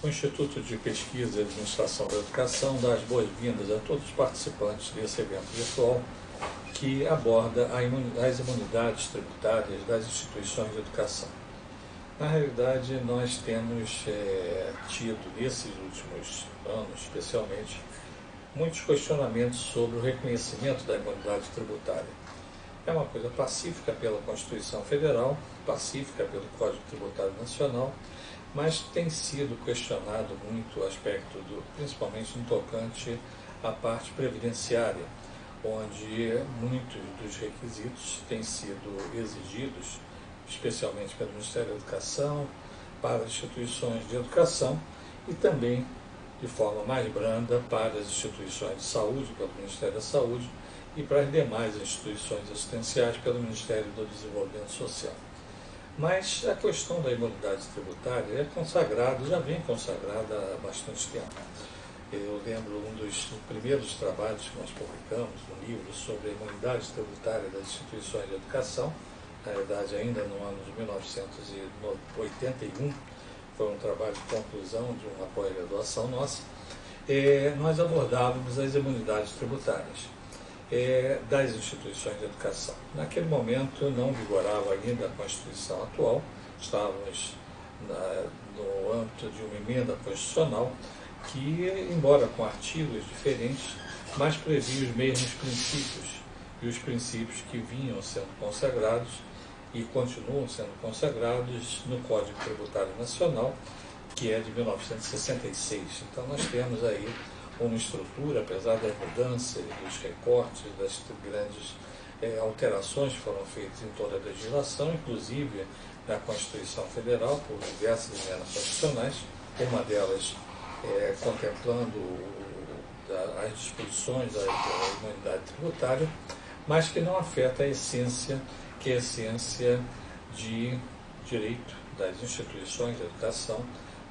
O Instituto de Pesquisa e Administração da Educação dá as boas-vindas a todos os participantes desse evento virtual que aborda as imunidades tributárias das instituições de educação. Na realidade, nós temos tido, nesses últimos anos especialmente, muitos questionamentos sobre o reconhecimento da imunidade tributária. É uma coisa pacífica pela Constituição Federal, pacífica pelo Código Tributário Nacional, mas tem sido questionado muito o aspecto, principalmente no tocante à parte previdenciária, onde muitos dos requisitos têm sido exigidos, especialmente pelo Ministério da Educação, para as instituições de educação e também, de forma mais branda, para as instituições de saúde, pelo Ministério da Saúde, e para as demais instituições assistenciais pelo Ministério do Desenvolvimento Social. Mas a questão da imunidade tributária é consagrada, já vem consagrada há bastante tempo. Eu lembro um dos primeiros trabalhos que nós publicamos, um livro sobre a imunidade tributária das instituições de educação, na verdade ainda no ano de 1981, foi um trabalho de conclusão de uma pós-graduação nossa, nós abordávamos as imunidades tributárias das instituições de educação. Naquele momento não vigorava ainda a Constituição atual, estávamos no âmbito de uma emenda constitucional que, embora com artigos diferentes, mas previa os mesmos princípios, e os princípios que vinham sendo consagrados e continuam sendo consagrados no Código Tributário Nacional, que é de 1966. Então nós temos aí uma estrutura, apesar das mudanças, dos recortes, das grandes alterações que foram feitas em toda a legislação, inclusive na Constituição Federal, por diversas emendas constitucionais, uma delas contemplando as disposições da imunidade tributária, mas que não afeta a essência, que é a essência de direito das instituições de educação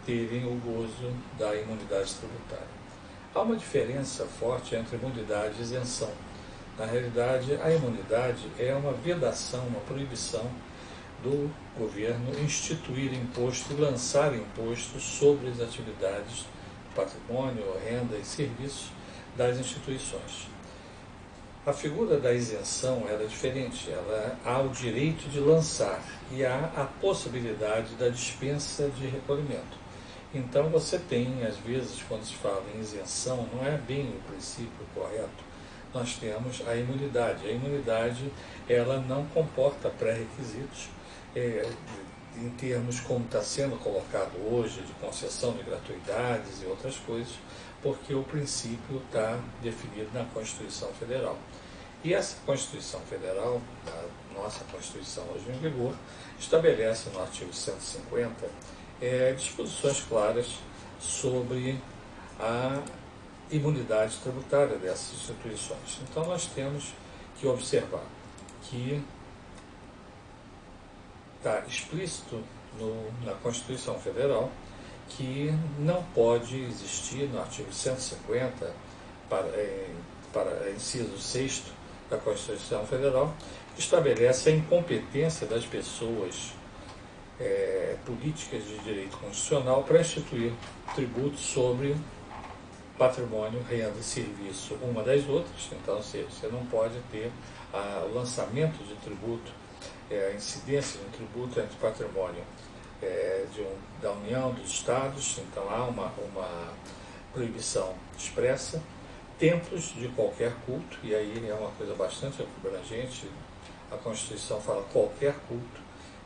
terem o gozo da imunidade tributária. Há uma diferença forte entre imunidade e isenção. Na realidade, a imunidade é uma vedação, uma proibição do governo instituir imposto e lançar imposto sobre as atividades, patrimônio, renda e serviços das instituições. A figura da isenção é diferente, há o direito de lançar e há a possibilidade da dispensa de recolhimento. Então você tem, às vezes, quando se fala em isenção, não é bem o princípio correto. Nós temos a imunidade. A imunidade, ela não comporta pré-requisitos, em termos como está sendo colocado hoje, de concessão de gratuidades e outras coisas, porque o princípio está definido na Constituição Federal. E essa Constituição Federal, a nossa Constituição hoje em vigor, estabelece no artigo 150 disposições claras sobre a imunidade tributária dessas instituições. Então nós temos que observar que está explícito na Constituição Federal que não pode existir, no artigo 150, para inciso 6º da Constituição Federal, que estabelece a incompetência das pessoas políticas de direito constitucional para instituir tributos sobre patrimônio, renda e serviço uma das outras. Então, você não pode ter o lançamento de tributo, a incidência de um tributo entre patrimônio da União, dos Estados. Então há uma proibição expressa. Templos de qualquer culto, e aí é uma coisa bastante abrangente, a Constituição fala qualquer culto,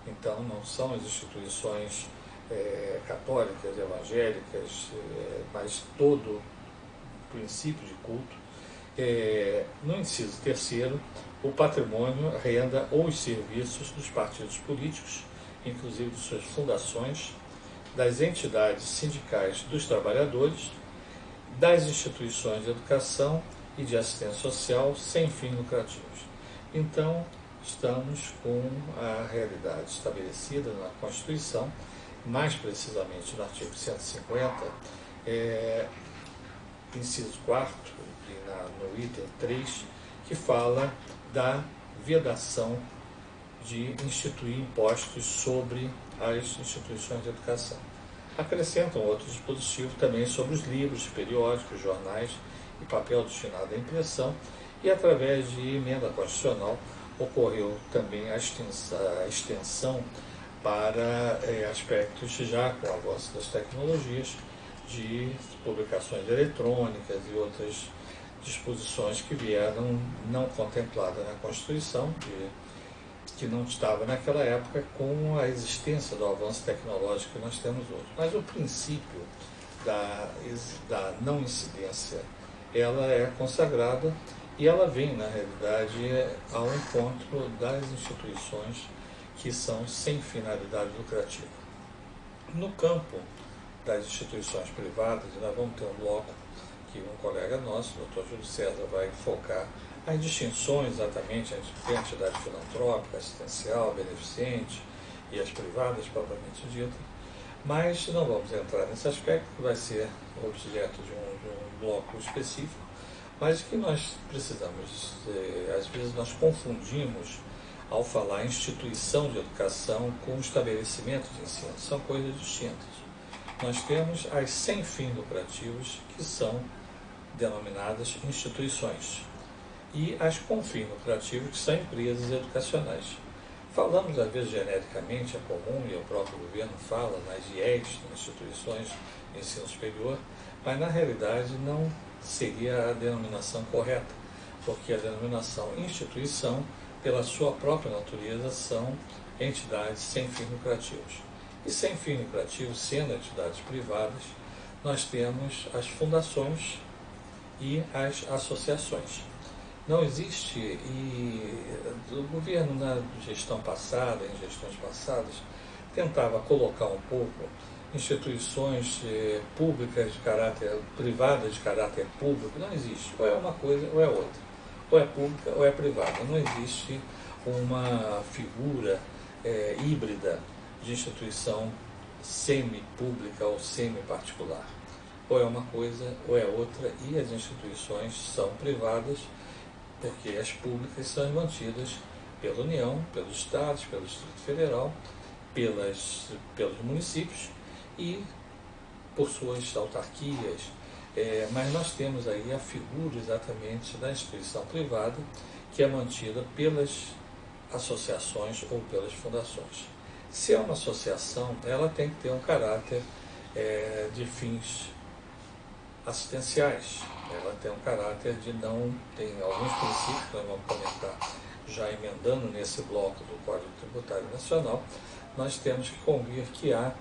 então não são as instituições católicas, evangélicas, mas todo princípio de culto. No inciso 3º, o patrimônio, a renda ou os serviços dos partidos políticos, inclusive de suas fundações, das entidades sindicais dos trabalhadores, das instituições de educação e de assistência social sem fins lucrativos. Então, estamos com a realidade estabelecida na Constituição, mais precisamente no artigo 150, inciso 4º, no item 3, que fala da vedação de instituir impostos sobre as instituições de educação. acrescentam outro dispositivo também sobre os livros, periódicos, jornais e papel destinado à impressão, e através de emenda constitucional ocorreu também a extensão para aspectos já com o avanço das tecnologias, de publicações eletrônicas e outras disposições que vieram não contempladas na Constituição, que não estava naquela época com a existência do avanço tecnológico que nós temos hoje. Mas o princípio da não incidência, ela é consagrada e ela vem, na realidade, ao encontro das instituições que são sem finalidade lucrativa. No campo das instituições privadas, nós vamos ter um bloco que um colega nosso, o Dr. Júlio César, vai focar as distinções exatamente entre a entidade filantrópica, assistencial, beneficente e as privadas propriamente dita, mas não vamos entrar nesse aspecto, que vai ser objeto de um bloco específico, mas que nós precisamos, às vezes nós confundimos ao falar instituição de educação com estabelecimento de ensino, são coisas distintas. Nós temos as sem fins lucrativos, que são denominadas instituições, e as com fins lucrativos, que são empresas educacionais. Falamos, às vezes, genericamente, é comum, e o próprio governo fala nas IES, nas instituições de ensino superior, mas, na realidade, não seria a denominação correta, porque a denominação instituição, pela sua própria natureza, são entidades sem fins lucrativos. E sem fins lucrativos, sendo entidades privadas, nós temos as fundações e as associações. Não existe, e o governo na gestão passada, em gestões passadas, tentava colocar um pouco instituições públicas de caráter, privadas de caráter público. Não existe, ou é uma coisa ou é outra, ou é pública ou é privada. Não existe uma figura híbrida de instituição semi-pública ou semi-particular. Ou é uma coisa ou é outra, e as instituições são privadas, porque as públicas são mantidas pela União, pelos Estados, pelo Distrito Federal, pelos municípios e por suas autarquias. Mas nós temos aí a figura exatamente da instituição privada, que é mantida pelas associações ou pelas fundações. Se é uma associação, ela tem que ter um caráter de fins assistenciais. Ela tem um caráter de não... Tem alguns princípios que nós vamos comentar, já emendando nesse bloco do Código Tributário Nacional. Nós temos que convir que há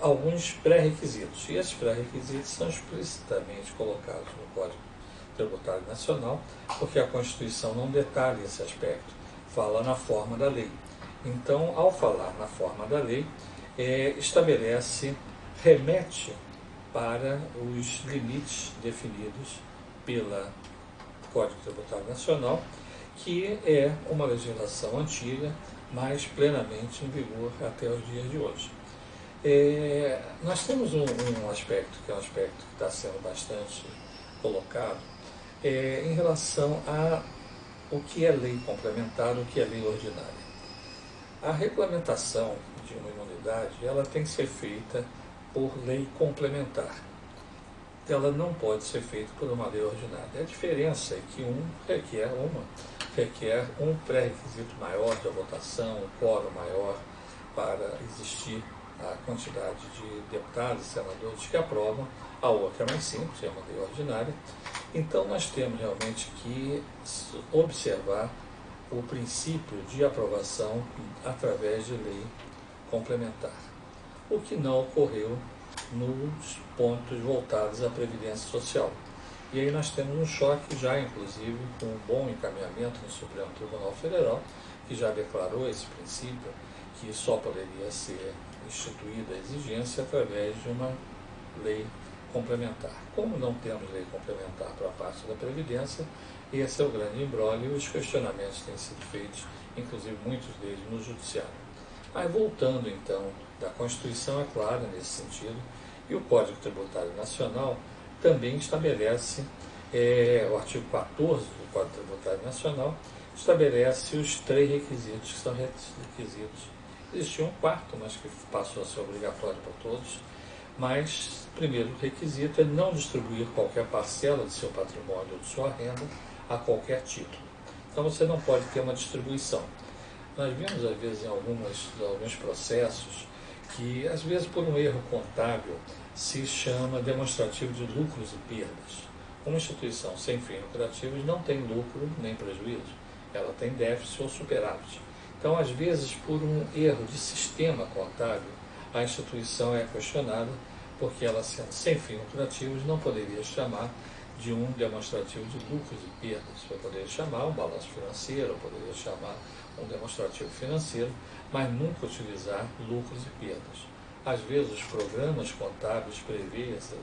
alguns pré-requisitos, e esses pré-requisitos são explicitamente colocados no Código Tributário Nacional, porque a Constituição não detalha esse aspecto, fala na forma da lei. Então, ao falar na forma da lei, remete para os limites definidos pelo Código Tributário Nacional, que é uma legislação antiga, mas plenamente em vigor até os dias de hoje. Nós temos um aspecto, que é um aspecto que está sendo bastante colocado, em relação a o que é lei complementar, o que é lei ordinária. A regulamentação de uma imunidade, ela tem que ser feita por lei complementar. Ela não pode ser feita por uma lei ordinária. A diferença é que requer um pré-requisito maior de votação, um quórum maior para existir a quantidade de deputados e senadores que aprovam. A outra é mais simples, é uma lei ordinária. Então nós temos realmente que observar o princípio de aprovação através de lei complementar, o que não ocorreu nos pontos voltados à Previdência Social. E aí nós temos um choque já, inclusive, com um bom encaminhamento no Supremo Tribunal Federal, que já declarou esse princípio, que só poderia ser instituída a exigência através de uma lei complementar. Como não temos lei complementar para a parte da Previdência, esse é o grande imbróglio, e os questionamentos têm sido feitos, inclusive muitos deles no Judiciário. Mas voltando então, da Constituição é clara nesse sentido, e o Código Tributário Nacional também estabelece, o artigo 14 do Código Tributário Nacional, estabelece os 3 requisitos, que são requisitos Existia um quarto, mas que passou a ser obrigatório para todos. Mas, primeiro requisito é não distribuir qualquer parcela de seu patrimônio ou de sua renda a qualquer título. Então você não pode ter uma distribuição. Nós vemos, às vezes, em alguns processos, que, às vezes, por um erro contábil, se chama demonstrativo de lucros e perdas. Uma instituição sem fins lucrativos não tem lucro nem prejuízo. Ela tem déficit ou superávit. Então, às vezes, por um erro de sistema contábil, a instituição é questionada, porque ela, sendo sem fins lucrativos, não poderia chamar de um demonstrativo de lucros e perdas. Você poderia chamar um balanço financeiro, poderia chamar um demonstrativo financeiro, mas nunca utilizar lucros e perdas. Às vezes os programas contábeis prevêem essa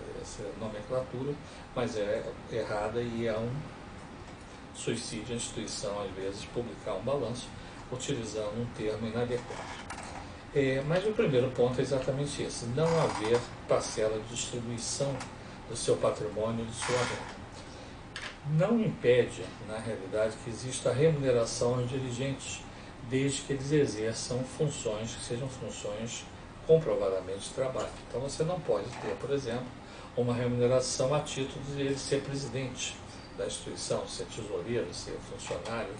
nomenclatura, mas é errada e é um suicídio a instituição, às vezes, publicar um balanço utilizando um termo inadequado. Mas o primeiro ponto é exatamente esse: não haver parcela de distribuição do seu patrimônio e de sua renda. Não impede, na realidade, que exista remuneração aos dirigentes, desde que eles exerçam funções que sejam funções comprovadamente de trabalho. Então você não pode ter, por exemplo, uma remuneração a título de ele ser presidente da instituição, ser tesoureiro, ser funcionário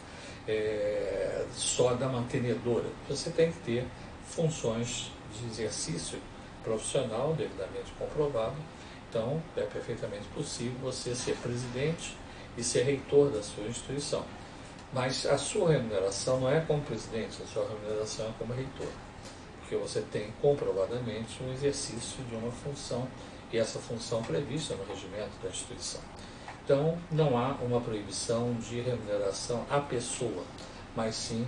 só da mantenedora. Você tem que ter funções de exercício profissional devidamente comprovado. Então é perfeitamente possível você ser presidente e ser reitor da sua instituição. Mas a sua remuneração não é como presidente, a sua remuneração é como reitor, porque você tem comprovadamente um exercício de uma função, e essa função prevista no regimento da instituição. Então, não há uma proibição de remuneração à pessoa, mas sim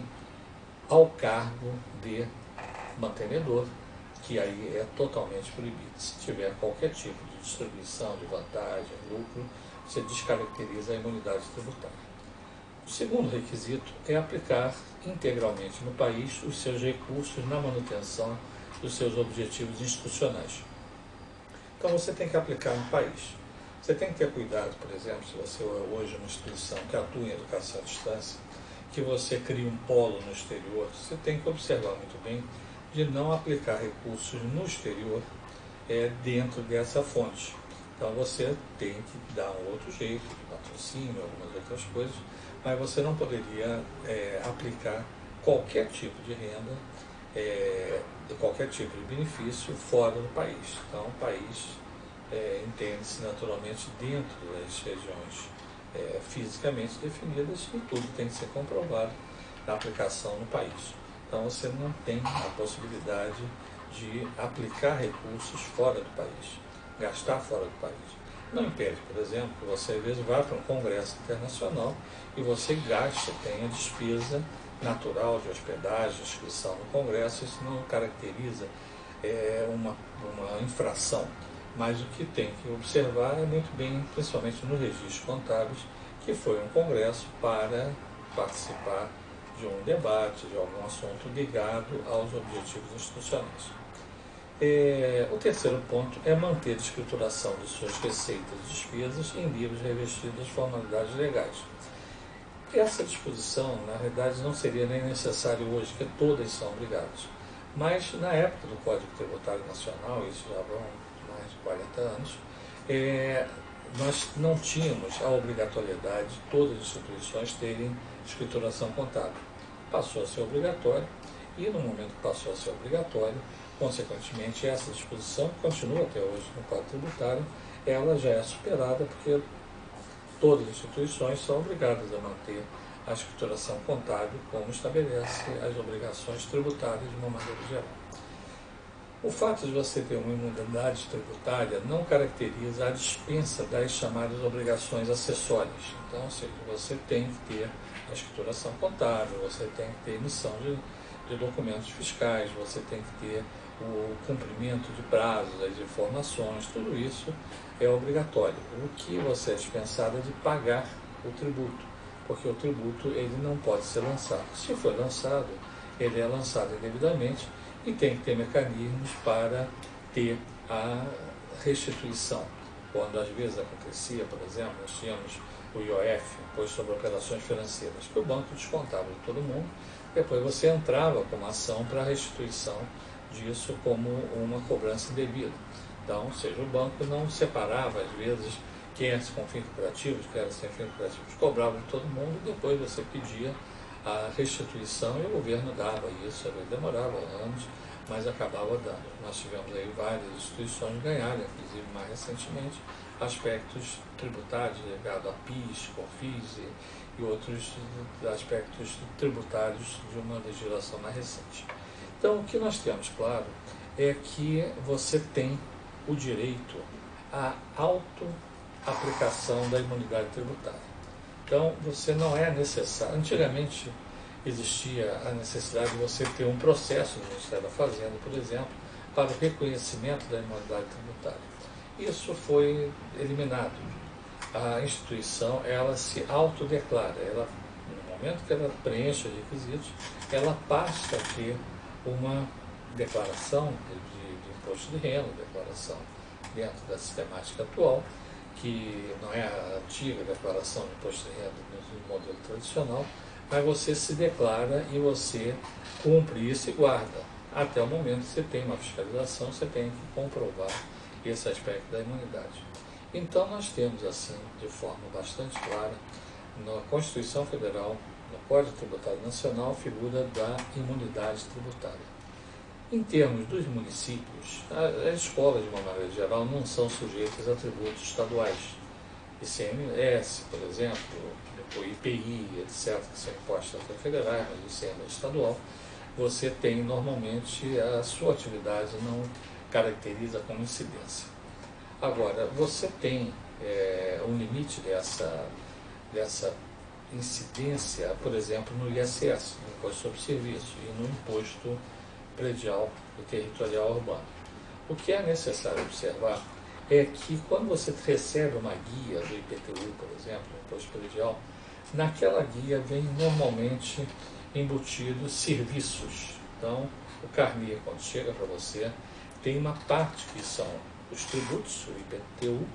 ao cargo de mantenedor, que aí é totalmente proibido. Se tiver qualquer tipo de distribuição de vantagem, lucro, você descaracteriza a imunidade tributária. O segundo requisito é aplicar integralmente no país os seus recursos na manutenção dos seus objetivos institucionais. Então você tem que aplicar no país. Você tem que ter cuidado, por exemplo, se você hoje é uma instituição que atua em educação à distância, que você cria um polo no exterior, você tem que observar muito bem de não aplicar recursos no exterior dentro dessa fonte. Então você tem que dar um outro jeito de patrocínio, algumas outras coisas, mas você não poderia aplicar qualquer tipo de renda, qualquer tipo de benefício fora do país. Então o país entende-se naturalmente dentro das regiões fisicamente definidas, e tudo tem que ser comprovado na aplicação no país. Então você não tem a possibilidade de aplicar recursos fora do país, gastar fora do país. Não impede, por exemplo, que você às vezes vá para um congresso internacional e você gaste, tenha despesa natural de hospedagem, inscrição no congresso. Isso não caracteriza uma infração. Mas o que tem que observar é muito bem, principalmente nos registros contábeis, que foi um congresso para participar de um debate, de algum assunto ligado aos objetivos institucionais. O terceiro ponto é manter a escrituração de suas receitas e despesas em livros revestidos das formalidades legais. Essa disposição, na realidade, não seria nem necessário hoje, porque todas são obrigadas. Mas, na época do Código Tributário Nacional, isso já vão mais de 40 anos, nós não tínhamos a obrigatoriedade de todas as instituições terem escrituração contábil. Passou a ser obrigatório, e no momento que passou a ser obrigatório, consequentemente, essa disposição, que continua até hoje no Código Tributário, ela já é superada, porque todas as instituições são obrigadas a manter a escrituração contábil, como estabelece as obrigações tributárias de uma maneira geral. O fato de você ter uma imunidade tributária não caracteriza a dispensa das chamadas obrigações acessórias. Então, ou seja, você tem que ter a escrituração contábil, você tem que ter emissão de documentos fiscais, você tem que ter o cumprimento de prazos, as informações, tudo isso é obrigatório. O que você é dispensado é de pagar o tributo, porque o tributo ele não pode ser lançado. Se for lançado, ele é lançado indevidamente e tem que ter mecanismos para ter a restituição. Quando às vezes acontecia, por exemplo, nós tínhamos o IOF, Imposto sobre Operações Financeiras, que o banco descontava de todo mundo, depois você entrava com uma ação para a restituição disso como uma cobrança indevida. Então, ou seja, o banco não separava, às vezes, quem era com fins lucrativos, quem era sem fins lucrativos, cobrava de todo mundo, e depois você pedia a restituição e o governo dava isso, às vezes demorava anos, mas acabava dando. Nós tivemos aí várias instituições ganharem, inclusive mais recentemente, aspectos tributários ligados a PIS, COFINS e outros aspectos tributários de uma legislação mais recente. Então, o que nós temos, claro, é que você tem o direito à auto-aplicação da imunidade tributária. Então, você não é necessário. Antigamente, existia a necessidade de você ter um processo no Ministério da Fazenda, por exemplo, para o reconhecimento da imunidade tributária. Isso foi eliminado. A instituição, ela se autodeclara, ela, no momento que ela preenche os requisitos, ela passa a ter uma declaração de imposto de renda, declaração dentro da sistemática atual, que não é a antiga declaração de imposto de renda no modelo tradicional, mas você se declara e você cumpre isso e guarda. Até o momento que você tem uma fiscalização, você tem que comprovar esse aspecto da imunidade. Então nós temos assim, de forma bastante clara, na Constituição Federal, no Código Tributário Nacional, a figura da imunidade tributária. Em termos dos municípios, as escolas, de uma maneira geral, não são sujeitas a tributos estaduais. ICMS, por exemplo, o IPI, etc., que são impostos até federais, mas o ICMS é estadual, você tem normalmente a sua atividade não caracteriza como incidência. Agora, você tem um limite dessa incidência, por exemplo, no ISS, no Imposto sobre Serviço, e no Imposto Predial e Territorial Urbano. O que é necessário observar é que quando você recebe uma guia do IPTU, por exemplo, do Imposto Predial, naquela guia vem normalmente embutidos serviços. Então, o carnê, quando chega para você, tem uma parte que são os tributos, o IPTU,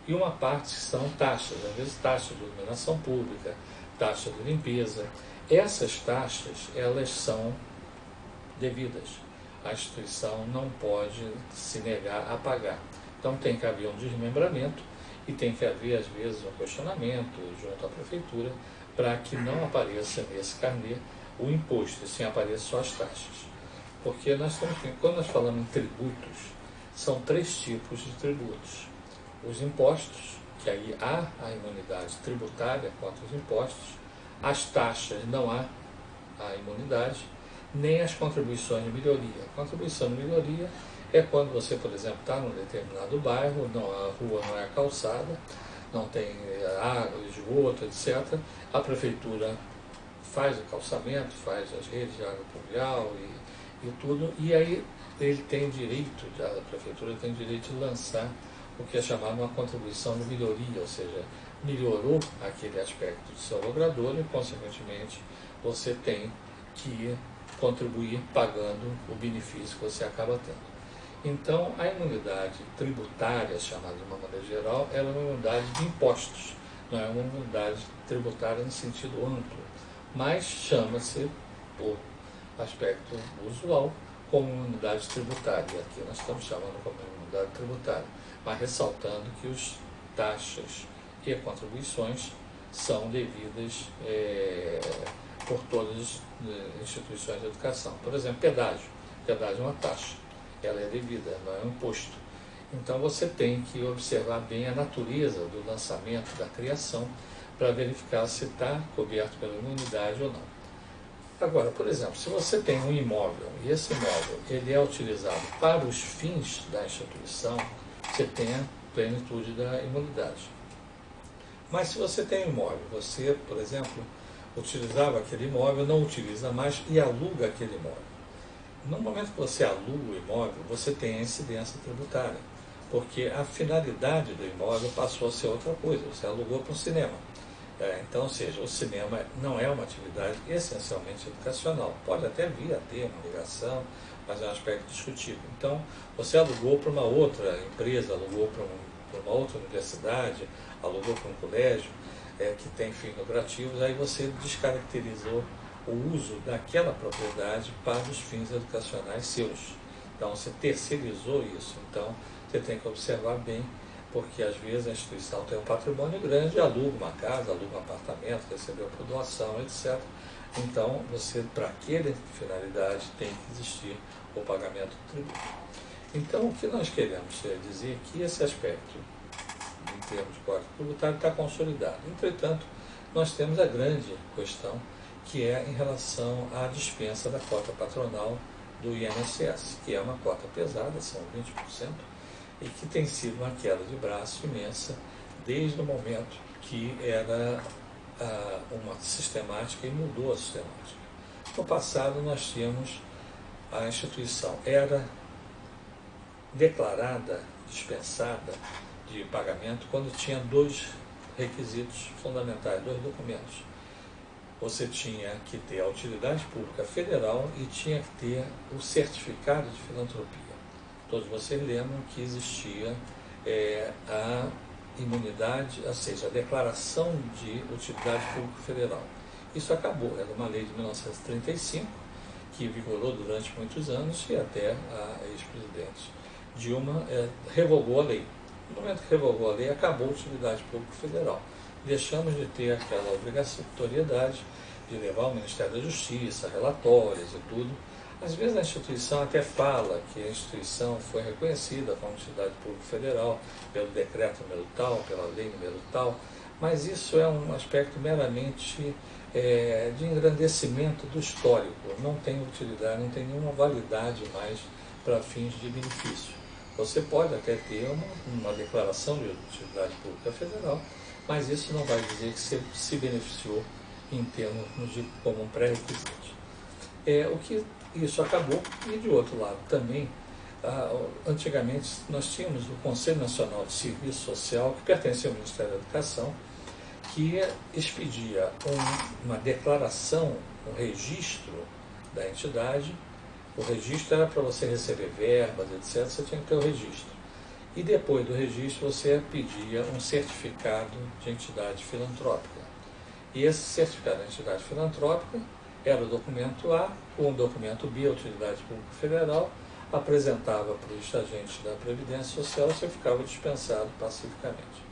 e uma parte que são taxas, às vezes taxas de iluminação pública, taxa de limpeza. Essas taxas, elas são devidas. A instituição não pode se negar a pagar. Então tem que haver um desmembramento e tem que haver, às vezes, um questionamento junto à prefeitura para que não apareça nesse carnê o imposto, e sim apareça só as taxas. Porque nós temos que, quando nós falamos em tributos, são 3 tipos de tributos. Os impostos, que aí há a imunidade tributária contra os impostos, as taxas não há a imunidade, nem as contribuições de melhoria. A contribuição de melhoria é quando você, por exemplo, está num determinado bairro, não, a rua não é calçada, não tem água, esgoto, etc. A prefeitura faz o calçamento, faz as redes de água pluvial e tudo, e aí ele tem direito, a prefeitura tem direito de lançar o que é chamado uma contribuição de melhoria, ou seja, melhorou aquele aspecto do seu logrador e, consequentemente, você tem que contribuir pagando o benefício que você acaba tendo. Então, a imunidade tributária, chamada de uma maneira geral, ela é uma imunidade de impostos, não é uma imunidade tributária no sentido amplo, mas chama-se, por aspecto usual, como imunidade tributária. Aqui nós estamos chamando como imunidade tributária, mas ressaltando que as taxas e contribuições são devidas por todas as instituições de educação. Por exemplo, pedágio. Pedágio é uma taxa, ela é devida, não é um imposto. Então você tem que observar bem a natureza do lançamento, da criação, para verificar se está coberto pela imunidade ou não. Agora, por exemplo, se você tem um imóvel e esse imóvel ele é utilizado para os fins da instituição, você tem a plenitude da imunidade. Mas se você tem um imóvel, você, por exemplo, utilizava aquele imóvel, não utiliza mais e aluga aquele imóvel. No momento que você aluga o imóvel, você tem a incidência tributária, porque a finalidade do imóvel passou a ser outra coisa, você alugou para um cinema. Então, ou seja, o cinema não é uma atividade essencialmente educacional. Pode até vir a ter uma ligação, mas é um aspecto discutível. Então, você alugou para uma outra empresa, alugou para para uma outra universidade, alugou para um colégio que tem fins lucrativos, aí você descaracterizou o uso daquela propriedade para os fins educacionais seus. Então você terceirizou isso. Então você tem que observar bem, porque às vezes a instituição tem um patrimônio grande, aluga uma casa, aluga um apartamento, recebeu por doação, etc. Então você, para aquela finalidade, tem que existir o pagamento do tributo. Então o que nós queremos dizer é que esse aspecto, em termos de código tributário, está consolidado. Entretanto, nós temos a grande questão, que é em relação à dispensa da cota patronal do INSS, que é uma cota pesada, são 20%, e que tem sido uma queda de braço imensa desde o momento que era uma sistemática e mudou a sistemática. No passado, nós tínhamos a instituição, era declarada, dispensada de pagamento quando tinha dois requisitos fundamentais, dois documentos. Você tinha que ter a utilidade pública federal e tinha que ter o certificado de filantropia. Todos vocês lembram que existia a imunidade, ou seja, a declaração de utilidade pública federal. Isso acabou, era uma lei de 1935, que vigorou durante muitos anos e até a ex-presidente Dilma revogou a lei. No momento que revogou a lei, acabou a utilidade pública federal. Deixamos de ter aquela obrigatoriedade de levar ao Ministério da Justiça, relatórios e tudo. Às vezes a instituição até fala que a instituição foi reconhecida como utilidade pública federal pelo decreto número tal, pela lei número tal, mas isso é um aspecto meramente de engrandecimento do histórico, não tem utilidade, não tem nenhuma validade mais para fins de benefício. Você pode até ter uma declaração de utilidade pública federal, mas isso não vai dizer que você se beneficiou em termos como um pré-requisito. O que isso acabou, e de outro lado também, antigamente nós tínhamos o Conselho Nacional de Serviço Social, que pertencia ao Ministério da Educação, que expedia uma declaração, um registro da entidade. O registro era para você receber verbas, etc., você tinha que ter o registro. E depois do registro você pedia um certificado de entidade filantrópica. E esse certificado de entidade filantrópica era o documento A, ou o documento B, a Utilidade Pública Federal, apresentava para os agentes da Previdência Social e você ficava dispensado pacificamente.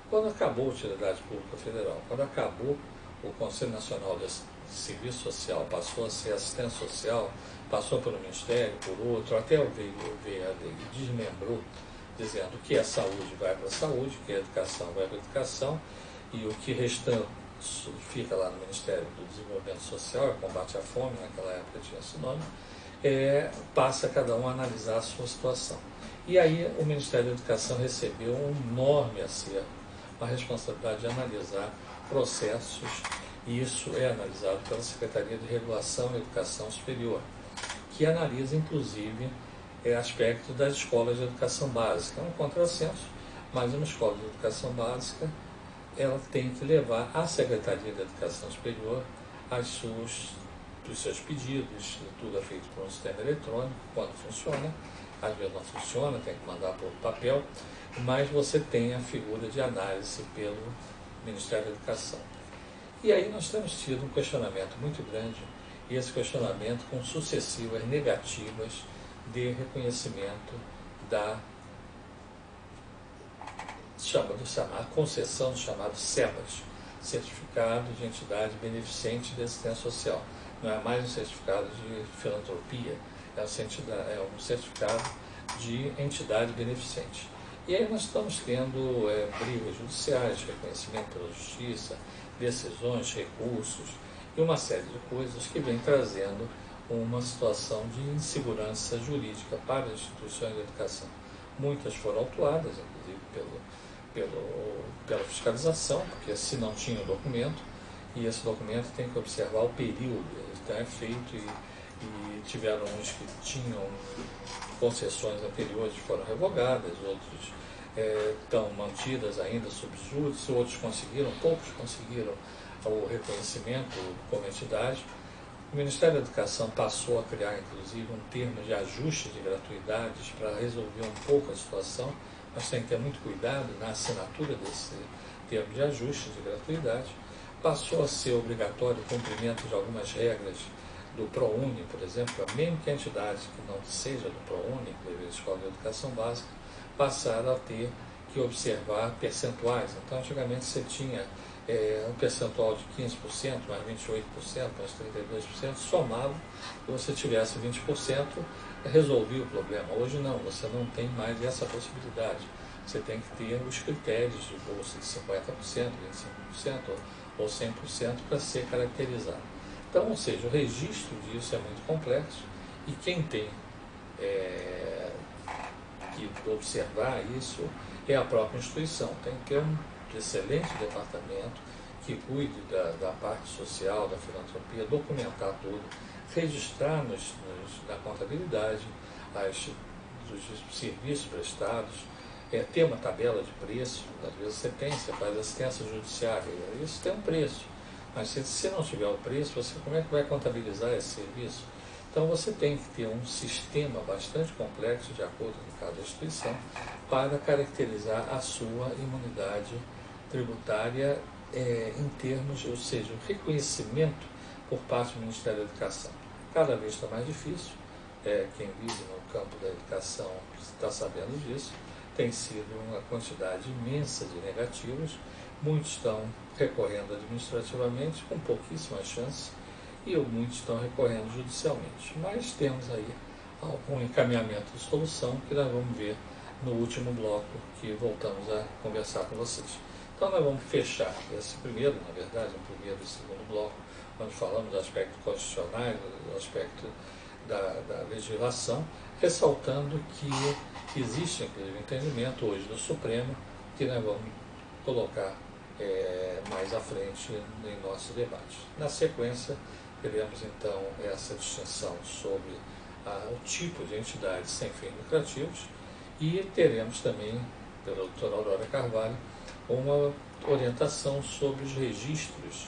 Quando acabou a Utilidade Pública Federal, quando acabou o Conselho Nacional de Serviço Social, passou a ser assistência social, passou pelo Ministério, por outro, até veio a lei e desmembrou, dizendo que a saúde vai para a saúde, que a educação vai para a educação, e o que restante fica lá no Ministério do Desenvolvimento Social, é combate à fome, naquela época tinha esse nome, passa cada um a analisar a sua situação. E aí o Ministério da Educação recebeu um enorme acervo, a responsabilidade de analisar processos, e isso é analisado pela Secretaria de Regulação e Educação Superior, que analisa inclusive aspectos das escolas de educação básica. É um contrassenso, mas uma escola de educação básica ela tem que levar à Secretaria de Educação Superior os seus pedidos, tudo é feito por um sistema eletrônico, quando funciona, às vezes não funciona, tem que mandar por papel, mas você tem a figura de análise pelo Ministério da Educação. E aí nós temos tido um questionamento muito grande, e esse questionamento com sucessivas negativas de reconhecimento da concessão do chamado SEBAS, Certificado de Entidade Beneficente de Assistência Social. Não é mais um certificado de filantropia, é um certificado de entidade beneficente. E aí nós estamos tendo brigas judiciais, reconhecimento pela justiça, decisões, recursos e uma série de coisas que vem trazendo uma situação de insegurança jurídica para as instituições de educação. Muitas foram autuadas, inclusive pela fiscalização, porque se não tinha o documento, e esse documento tem que observar o período, então é feito e tiveram uns que tinham concessões anteriores que foram revogadas, outros estão mantidas ainda sob júdice, outros conseguiram, poucos conseguiram o reconhecimento como entidade. O Ministério da Educação passou a criar, inclusive, um termo de ajuste de gratuidades para resolver um pouco a situação, mas tem que ter muito cuidado na assinatura desse termo de ajuste de gratuidade. Passou a ser obrigatório o cumprimento de algumas regras do ProUni, por exemplo, mesmo que a entidade que não seja do ProUni, que é a Escola de Educação Básica, passaram a ter que observar percentuais. Então, antigamente você tinha um percentual de 15%, mais 28%, mais 32%, somava, e você tivesse 20%, resolvia o problema. Hoje não, você não tem mais essa possibilidade. Você tem que ter os critérios de bolsa de 50%, 25% ou 100% para ser caracterizado. Então, ou seja, o registro disso é muito complexo e quem tem que observar isso é a própria instituição. Tem que ter um excelente departamento que cuide da parte social, da filantropia, documentar tudo, registrar na contabilidade os serviços prestados, ter uma tabela de preço. Às vezes você faz assistência judiciária, isso tem um preço, mas se não tiver o preço, como é que vai contabilizar esse serviço? Então você tem que ter um sistema bastante complexo, de acordo com cada instituição, para caracterizar a sua imunidade tributária em termos, ou seja, o reconhecimento por parte do Ministério da Educação. Cada vez está mais difícil, quem vive no campo da educação está sabendo disso, tem sido uma quantidade imensa de negativos, muitos estão recorrendo administrativamente com pouquíssimas chances e muitos estão recorrendo judicialmente. Mas temos aí algum encaminhamento de solução que nós vamos ver no último bloco que voltamos a conversar com vocês. Então nós vamos fechar esse primeiro, na verdade, o primeiro e segundo bloco, onde falamos do aspecto constitucional, do aspecto da legislação, ressaltando que existe, inclusive, entendimento hoje do Supremo, que nós vamos colocar mais à frente em nosso debate. Na sequência, teremos então essa distinção sobre o tipo de entidades sem fins lucrativos e teremos também, pela doutora Aurora Carvalho, uma orientação sobre os registros,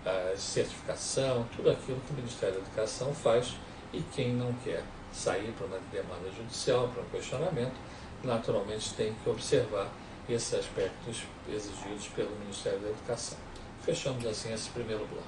a certificação, tudo aquilo que o Ministério da Educação faz, e quem não quer sair para uma demanda judicial, para um questionamento, naturalmente tem que observar esses aspectos exigidos pelo Ministério da Educação. Fechamos assim esse primeiro bloco.